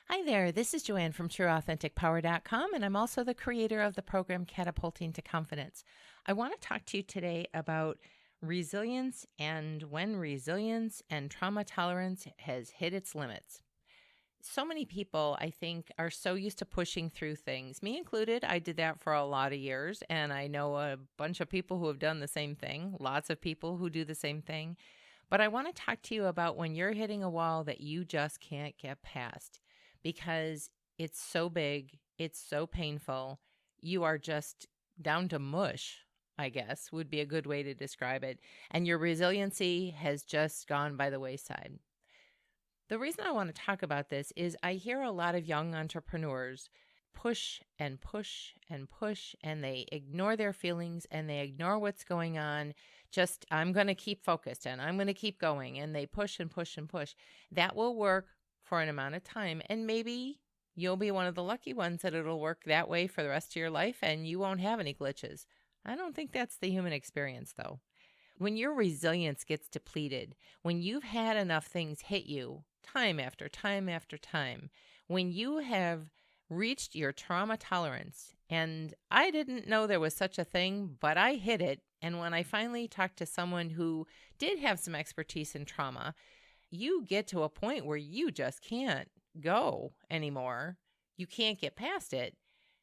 Hi there, this is Joanne from TrueAuthenticPower.com, and I'm also the creator of the program Catapulting to Confidence. I want to talk to you today about resilience and when resilience and trauma tolerance has hit its limits. So many people, I think, are so used to pushing through things, me included. I did that for a lot of years, and I know a bunch of people who have done the same thing, lots of people who do the same thing. But I want to talk to you about when you're hitting a wall that you just can't get past because it's so big, it's so painful, you are just down to mush, I guess, would be a good way to describe it. And your resiliency has just gone by the wayside. The reason I want to talk about this is I hear a lot of young entrepreneurs push and push and push, and they ignore their feelings and they ignore what's going on. Just, I'm going to keep focused and I'm going to keep going. And they push and push and push. That will work for an amount of time. And maybe you'll be one of the lucky ones that it'll work that way for the rest of your life and you won't have any glitches. I don't think that's the human experience, though. When your resilience gets depleted, when you've had enough things hit you time after time after time, when you have reached your trauma tolerance, and I didn't know there was such a thing, but I hit it. And when I finally talked to someone who did have some expertise in trauma, you get to a point where you just can't go anymore. You can't get past it.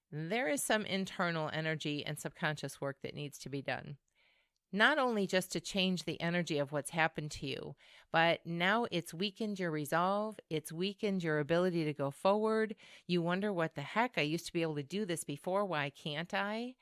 There is some internal energy and subconscious work that needs to be done. Not only just to change the energy of what's happened to you, but now it's weakened your resolve. It's weakened your ability to go forward. You wonder, what the heck? I used to be able to do this before. Why can't I?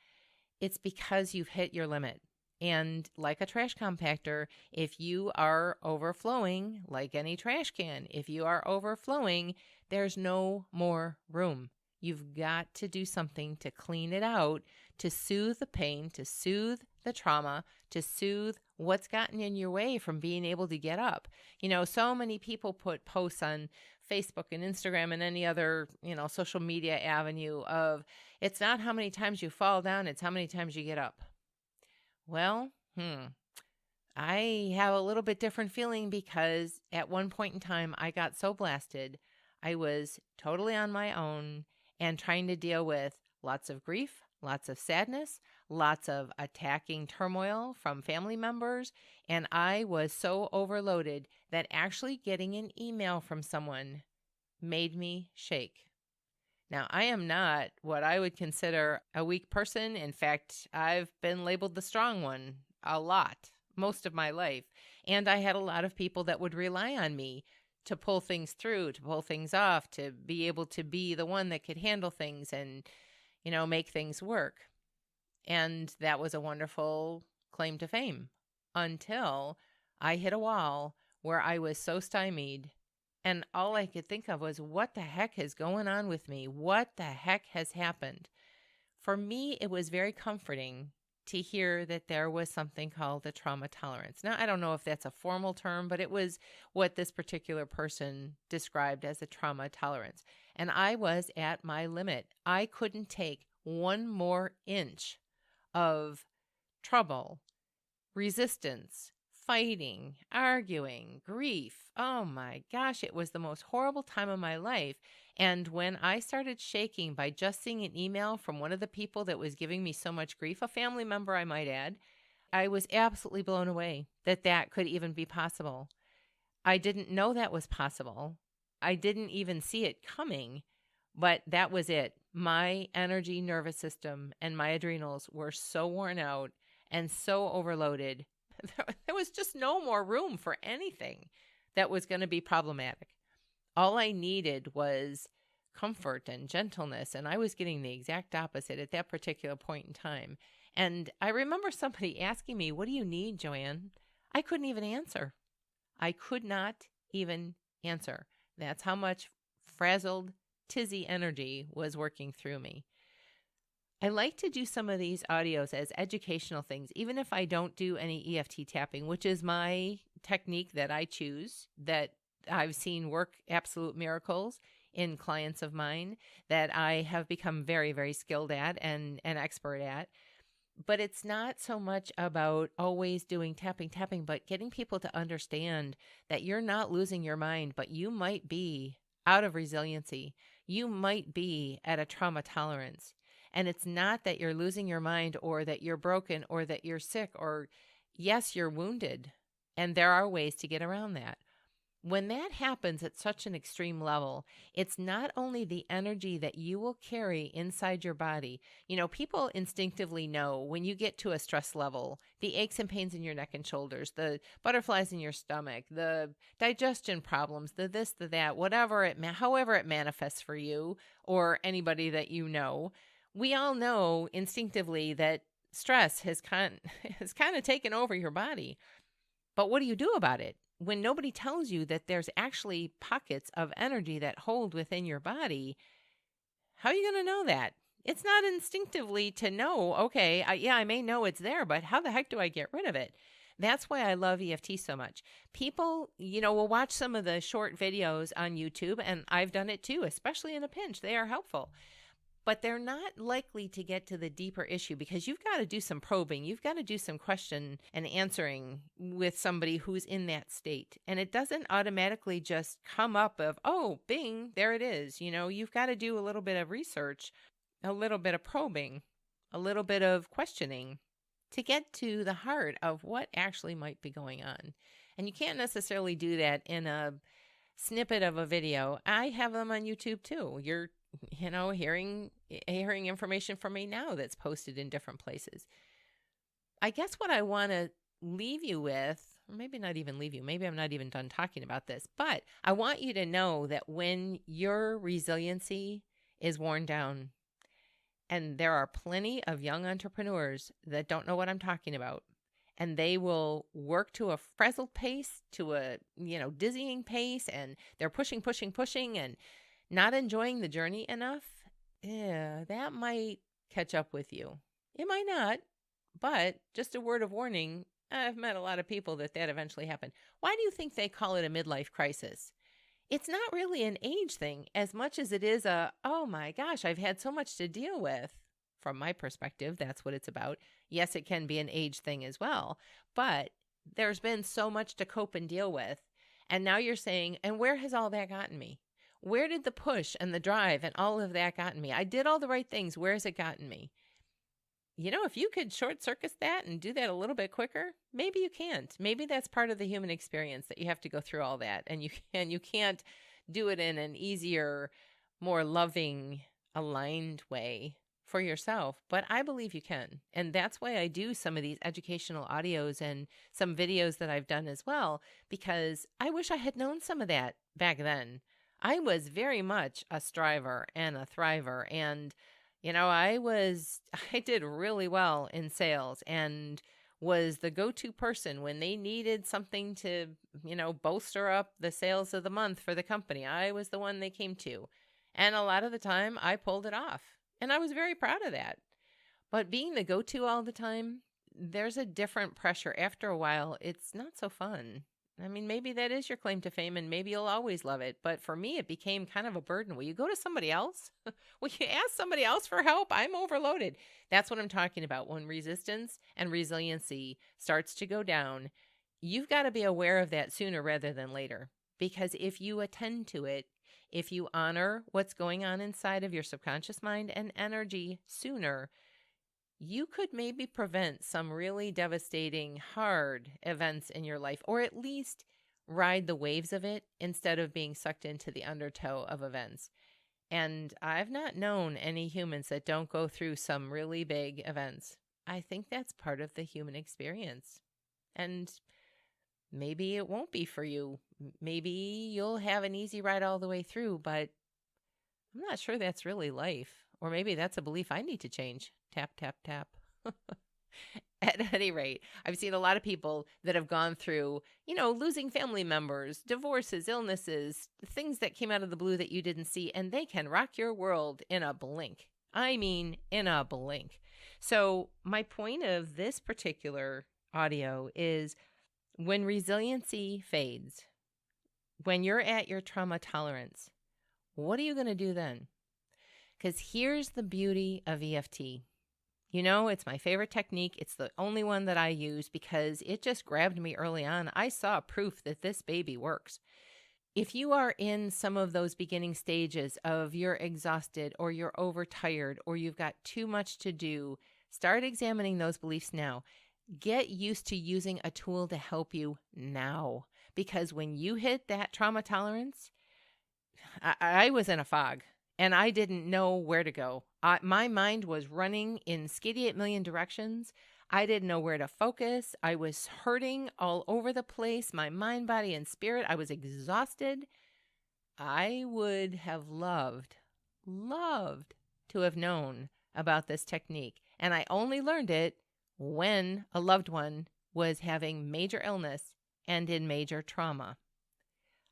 It's because you've hit your limit. And like a trash compactor, if you are overflowing, like any trash can, if you are overflowing, there's no more room. You've got to do something to clean it out, to soothe the pain, to soothe the trauma, to soothe what's gotten in your way from being able to get up. You know, so many people put posts on Facebook and Instagram and any other, social media avenue of, it's not how many times you fall down, it's how many times you get up. Well, I have a little bit different feeling because at one point in time, I got so blasted. I was totally on my own and trying to deal with lots of grief, lots of sadness, lots of attacking turmoil from family members. And I was so overloaded that actually getting an email from someone made me shake. Now, I am not what I would consider a weak person. In fact, I've been labeled the strong one a lot, most of my life. And I had a lot of people that would rely on me to pull things through, to pull things off, to be able to be the one that could handle things and, make things work. And that was a wonderful claim to fame until I hit a wall where I was so stymied. And all I could think of was, what the heck is going on with me? What the heck has happened? For me, it was very comforting to hear that there was something called a trauma tolerance. Now, I don't know if that's a formal term, but it was what this particular person described as a trauma tolerance. And I was at my limit. I couldn't take one more inch of trouble, resistance, fighting, arguing, grief. Oh my gosh, it was the most horrible time of my life. And when I started shaking by just seeing an email from one of the people that was giving me so much grief, a family member, I might add, I was absolutely blown away that that could even be possible. I didn't know that was possible. I didn't even see it coming, but that was it. My energy, nervous system, and my adrenals were so worn out and so overloaded. There was just no more room for anything that was going to be problematic. All I needed was comfort and gentleness, and I was getting the exact opposite at that particular point in time. And I remember somebody asking me, "What do you need, Joanne?" I couldn't even answer. I could not even answer. That's how much frazzled, tizzy energy was working through me. I like to do some of these audios as educational things, even if I don't do any EFT tapping, which is my technique that I choose, that I've seen work absolute miracles in clients of mine, that I have become very, very skilled at and an expert at. But it's not so much about always doing tapping, but getting people to understand that you're not losing your mind, but you might be out of resiliency. You might be at a trauma tolerance. And it's not that you're losing your mind or that you're broken or that you're sick or, yes, you're wounded. And there are ways to get around that. When that happens at such an extreme level, it's not only the energy that you will carry inside your body. You know, people instinctively know when you get to a stress level, the aches and pains in your neck and shoulders, the butterflies in your stomach, the digestion problems, the this, the that, whatever however it manifests for you or anybody that you know. We all know instinctively that stress has kind of taken over your body. But what do you do about it? When nobody tells you that there's actually pockets of energy that hold within your body, how are you going to know that? It's not instinctively to know, okay, I may know it's there, but how the heck do I get rid of it? That's why I love EFT so much. People, will watch some of the short videos on YouTube, and I've done it too, especially in a pinch. They are helpful. But they're not likely to get to the deeper issue because you've got to do some probing. You've got to do some question and answering with somebody who's in that state. And it doesn't automatically just come up of, oh, bing, there it is. You've got to do a little bit of research, a little bit of probing, a little bit of questioning to get to the heart of what actually might be going on. And you can't necessarily do that in a snippet of a video. I have them on YouTube too. You're hearing information from me now that's posted in different places. I guess what I want to leave you with, or maybe not even leave you, maybe I'm not even done talking about this, but I want you to know that when your resiliency is worn down, and there are plenty of young entrepreneurs that don't know what I'm talking about, and they will work to a frazzled pace, to a, dizzying pace, and they're pushing, and not enjoying the journey enough, that might catch up with you. It might not, but just a word of warning, I've met a lot of people that eventually happened. Why do you think they call it a midlife crisis? It's not really an age thing as much as it is oh my gosh, I've had so much to deal with. From my perspective, that's what it's about. Yes, it can be an age thing as well, but there's been so much to cope and deal with. And now you're saying, and where has all that gotten me? Where did the push and the drive and all of that gotten me? I did all the right things. Where has it gotten me? If you could short circuit that and do that a little bit quicker, maybe you can't. Maybe that's part of the human experience that you have to go through all that, and you can't do it in an easier, more loving, aligned way for yourself. But I believe you can. And that's why I do some of these educational audios and some videos that I've done as well, because I wish I had known some of that back then. I was very much a striver and a thriver. And, I did really well in sales and was the go-to person when they needed something to, bolster up the sales of the month for the company. I was the one they came to. And a lot of the time I pulled it off. And I was very proud of that. But being the go-to all the time, there's a different pressure. After a while, it's not so fun. I mean, maybe that is your claim to fame and maybe you'll always love it. But for me, it became kind of a burden. Will you go to somebody else? Will you ask somebody else for help? I'm overloaded. That's what I'm talking about. When resistance and resiliency starts to go down, you've got to be aware of that sooner rather than later. Because if you attend to it, if you honor what's going on inside of your subconscious mind and energy sooner, you could maybe prevent some really devastating, hard events in your life, or at least ride the waves of it instead of being sucked into the undertow of events. And I've not known any humans that don't go through some really big events. I think that's part of the human experience. And maybe it won't be for you. Maybe you'll have an easy ride all the way through, but I'm not sure that's really life. Or maybe that's a belief I need to change. Tap, tap, tap. At any rate, I've seen a lot of people that have gone through, losing family members, divorces, illnesses, things that came out of the blue that you didn't see, and they can rock your world in a blink. I mean, in a blink. So my point of this particular audio is when resiliency fades, when you're at your trauma tolerance, what are you going to do then? Because here's the beauty of EFT. It's my favorite technique. It's the only one that I use because it just grabbed me early on. I saw proof that this baby works. If you are in some of those beginning stages of you're exhausted or you're overtired or you've got too much to do, start examining those beliefs now. Get used to using a tool to help you now. Because when you hit that trauma tolerance, I was in a fog and I didn't know where to go. My mind was running in skiddy 8 million directions. I didn't know where to focus. I was hurting all over the place, my mind, body, and spirit. I was exhausted. I would have loved to have known about this technique. And I only learned it when a loved one was having major illness and in major trauma.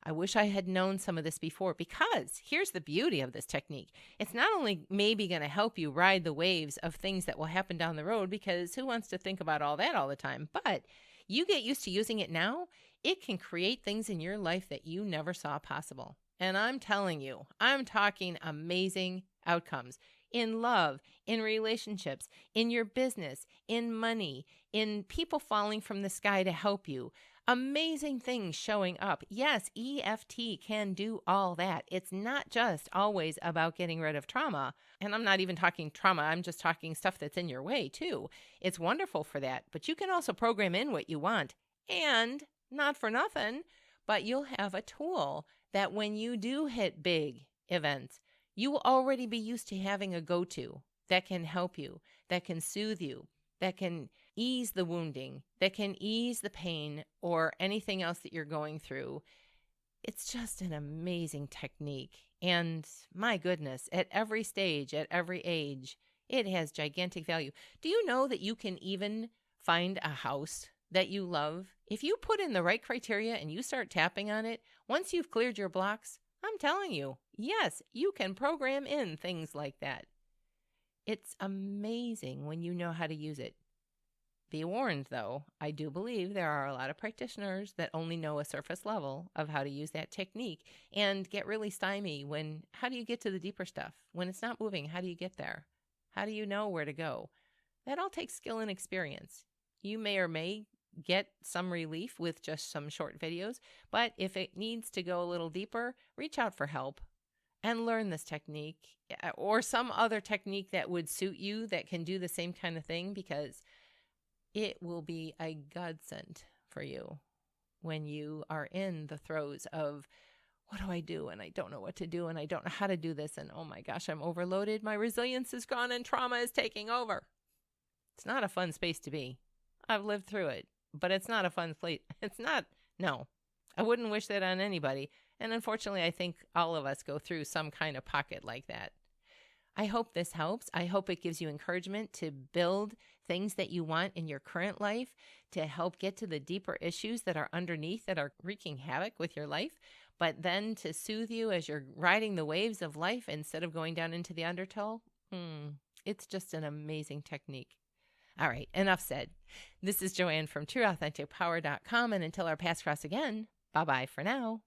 I wish I had known some of this before, because here's the beauty of this technique. It's not only maybe going to help you ride the waves of things that will happen down the road, because who wants to think about all that all the time? But you get used to using it now, it can create things in your life that you never saw possible. And I'm telling you, I'm talking amazing outcomes in love, in relationships, in your business, in money, in people falling from the sky to help you. Amazing things showing up. Yes, EFT can do all that. It's not just always about getting rid of trauma. And I'm not even talking trauma. I'm just talking stuff that's in your way too. It's wonderful for that. But you can also program in what you want. And not for nothing, but you'll have a tool that when you do hit big events, you will already be used to having a go-to that can help you, that can soothe you, that can ease the wounding, that can ease the pain or anything else that you're going through. It's just an amazing technique. And my goodness, at every stage, at every age, it has gigantic value. Do you know that you can even find a house that you love? If you put in the right criteria and you start tapping on it, once you've cleared your blocks, I'm telling you, yes, you can program in things like that. It's amazing when you know how to use it. Be warned, though, I do believe there are a lot of practitioners that only know a surface level of how to use that technique and get really stymied when, how do you get to the deeper stuff? When it's not moving, how do you get there? How do you know where to go? That all takes skill and experience. You may or may get some relief with just some short videos, but if it needs to go a little deeper, reach out for help and learn this technique or some other technique that would suit you that can do the same kind of thing, because it will be a godsend for you when you are in the throes of, what do I do? And I don't know what to do. And I don't know how to do this. And oh my gosh, I'm overloaded. My resilience is gone and trauma is taking over. It's not a fun space to be. I've lived through it, but it's not a fun place. It's not. No, I wouldn't wish that on anybody. And unfortunately, I think all of us go through some kind of pocket like that. I hope this helps. I hope it gives you encouragement to build things that you want in your current life, to help get to the deeper issues that are underneath that are wreaking havoc with your life, but then to soothe you as you're riding the waves of life instead of going down into the undertow. It's just an amazing technique. All right, enough said. This is Joanne from TrueAuthenticPower.com, and until our paths cross again, bye-bye for now.